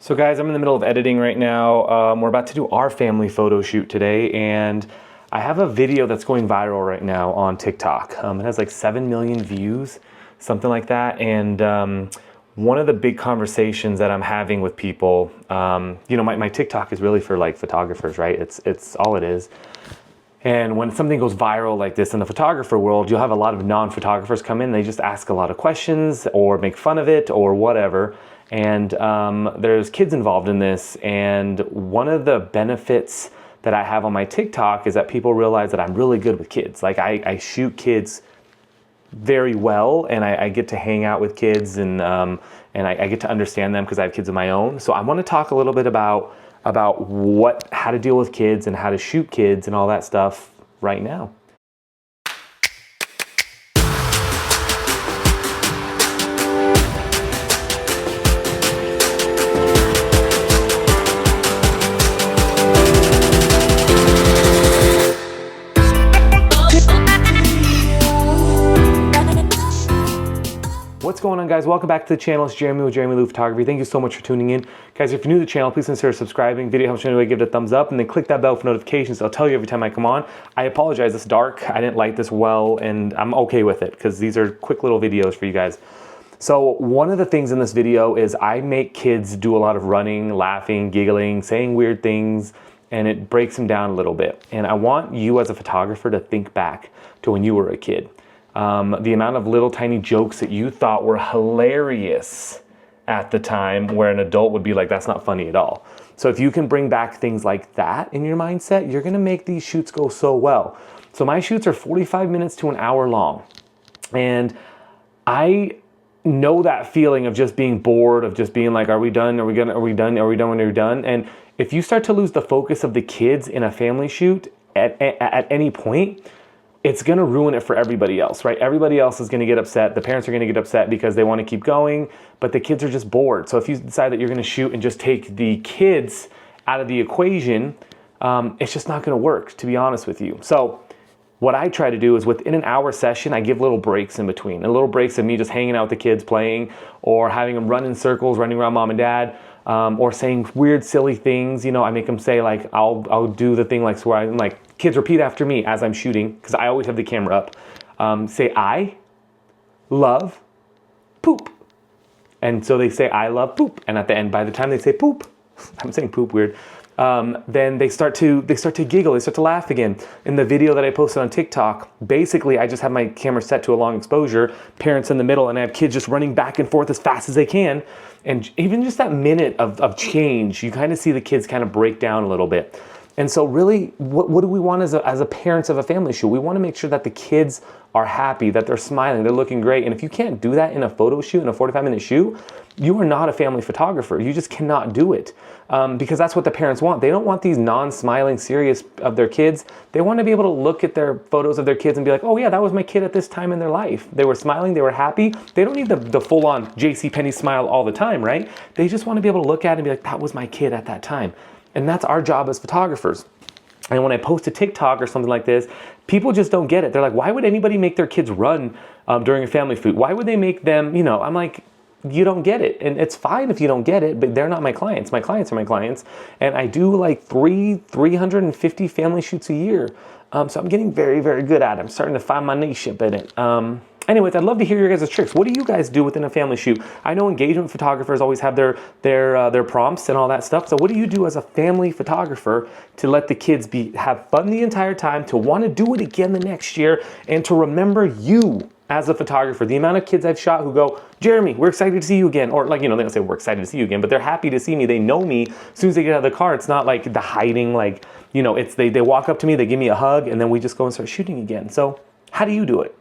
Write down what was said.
So guys, I'm in the middle of editing right now. We're about to do our family photo shoot today, and I have a video that's going viral right now on TikTok. It has like 7 million views, something like that. And one of the big conversations that I'm having with people, my TikTok is really for like photographers, right? It's all it is. And when something goes viral like this in the photographer world, you'll have a lot of non-photographers come in. They just ask a lot of questions or make fun of it or whatever. And there's kids involved in this. And one of the benefits that I have on my TikTok is that people realize that I'm really good with kids. Like I shoot kids very well, and I get to hang out with kids, and I get to understand them because I have kids of my own. So I want to talk a little bit about how to deal with kids and how to shoot kids and all that stuff right now. What's going on, guys? Welcome back to the channel. It's Jeremy with Jeremy Lou Photography. Thank you so much for tuning in. Guys, if you're new to the channel, please consider subscribing. Video helps you anyway, give it a thumbs up, and then click that bell for notifications. I'll tell you every time I come on. I apologize, it's dark. I didn't light this well, and I'm okay with it because these are quick little videos for you guys. So one of the things in this video is I make kids do a lot of running, laughing, giggling, saying weird things, and it breaks them down a little bit. And I want you as a photographer to think back to when you were a kid. The amount of little tiny jokes that you thought were hilarious at the time, where an adult would be like, that's not funny at all. So if you can bring back things like that in your mindset, you're gonna make these shoots go so well. So my shoots are 45 minutes to an hour long. And I know that feeling of just being bored, of just being like, are we done? Are we done when you're done? And if you start to lose the focus of the kids in a family shoot at any point, it's going to ruin it for everybody else, right? Everybody else is going to get upset. The parents are going to get upset because they want to keep going, but the kids are just bored. So if you decide that you're going to shoot and just take the kids out of the equation, it's just not going to work, to be honest with you. So what I try to do is within an hour session, I give little breaks in between. And little breaks of me just hanging out with the kids playing, or having them run in circles, running around mom and dad, or saying weird, silly things. You know, I make them say like, I'll do the thing like where I'm like, kids repeat after me as I'm shooting, because I always have the camera up. Say, I love poop. And so they say, I love poop. And at the end, by the time they say poop, I'm saying poop weird, then they start to giggle, they start to laugh again. In the video that I posted on TikTok, basically I just have my camera set to a long exposure, parents in the middle, and I have kids just running back and forth as fast as they can. And even just that minute of change, you kind of see the kids kind of break down a little bit. And so really, what do we want as a parents of a family shoot? We want to make sure that the kids are happy, that they're smiling, they're looking great. And if you can't do that in a photo shoot, in a 45-minute shoot, you are not a family photographer. You just cannot do it, because that's what the parents want. They don't want these non-smiling, serious of their kids. They want to be able to look at their photos of their kids and be like, oh yeah, that was my kid at this time in their life. They were smiling, they were happy. They don't need the full-on JCPenney smile all the time, right? They just want to be able to look at it and be like, that was my kid at that time. And that's our job as photographers. And when I post a TikTok or something like this, people just don't get it. They're like, why would anybody make their kids run during a family shoot? Why would they make them, I'm like, you don't get it. And it's fine if you don't get it, but they're not my clients. My clients are my clients. And I do like 350 family shoots a year. So I'm getting very, very good at it. I'm starting to find my niche in it. Anyways, I'd love to hear your guys' tricks. What do you guys do within a family shoot? I know engagement photographers always have their prompts and all that stuff. So what do you do as a family photographer to let the kids have fun the entire time, to want to do it again the next year, and to remember you as a photographer? The amount of kids I've shot who go, Jeremy, we're excited to see you again. Or like, they don't say we're excited to see you again, but they're happy to see me. They know me. As soon as they get out of the car, it's not like the hiding, like, it's they walk up to me, they give me a hug, and then we just go and start shooting again. So how do you do it?